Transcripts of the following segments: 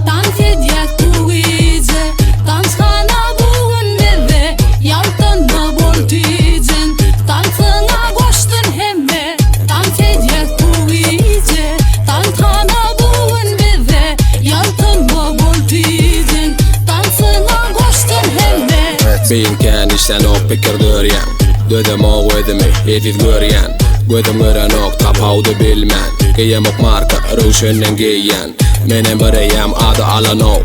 Tan fedjet kuize, tan s'kana buën me dhe Jaltën më boltizën, tan thënga goshtën heme Tan fedjet kuize, tan s'kana buën me dhe Jaltën më boltizën, tan thënga goshtën heme Beyin kan ishten ok pikirdörjen Dödem og ödemi edit görjen Gödem gören ok tap haudu bilmen Geyem ok marka rövşönnen geyen Menen böreyem adı alano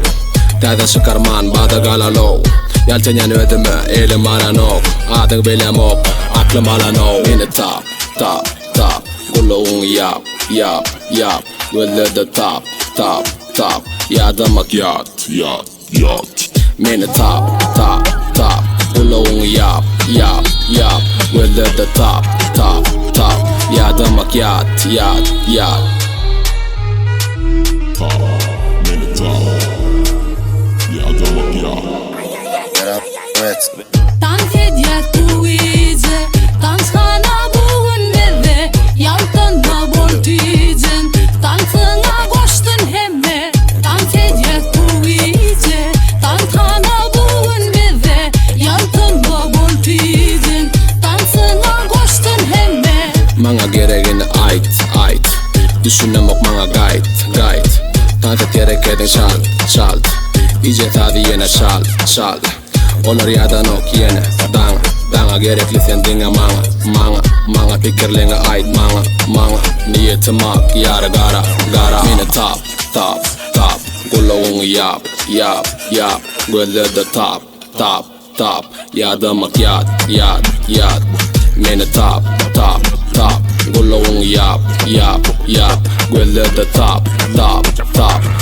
Täden sıkarman bada galalo Yalçenyen ödemi elim aranok Adın bilem ok aklım alano Meni tap tap tap Gulluğun yap yap yap Gülle de tap tap tap Yadamak yat yat yat Meni tap tap tap Gulluğun yap yap yap Gülle de tap tap tap Yadamak yat yat yat Tan fedjet kuize, tan s'kana buën me dhe Jaltën më boltizën, tan thënga goshtën heme Tan fedjet kuize, tan s'kana buën me dhe Jaltën më boltizën, tan thënga goshtën heme Mga gereğin ait Düşünem ok mga gayt Tanka gerek edin şalt İyice tadı yine şal Onlar yadan ok yine Danga gerekli sen dinga Manga pikirlinga ait manga Niyeti mak yara gara Mine tap Gulluğun yap Gülle de tap Yadamak yat Mine tap Gulluğun yap Gülle de tap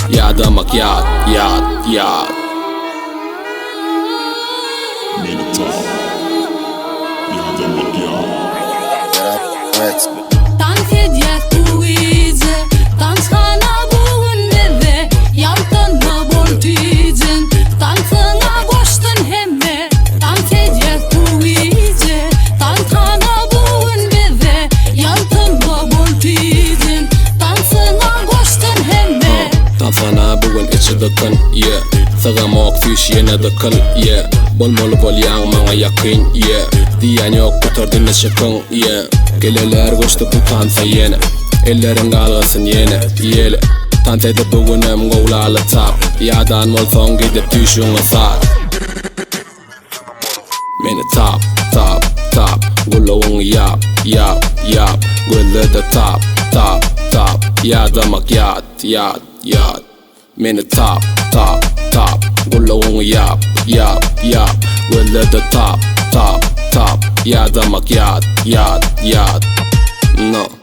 Yadamak yat Tan fedjet kuize, tan s'kana buën me dhe Jaltën më boltizën, tan thënga goshtën heme Tan fedjet kuize, tan s'kana buën me dhe Jaltën më boltizën, tan thënga goshtën heme Tan thëna buën içi dëkën, yeah Thëga mok thysh jene dëkën, yeah Bol yang mga yakin, yeah Diyan yok kutardın ne şakın, yeah Geleler goştu putan fa yene Ellerin galgasın yene, yele Tantayda bugunem gowlalı tap Yadan mol thong gidip tüshung thar Meni tap Gulluğun yap Gülle de tap Yadamak yat Meni tap Gulluğun yap Gülle de tap Yadamak yat No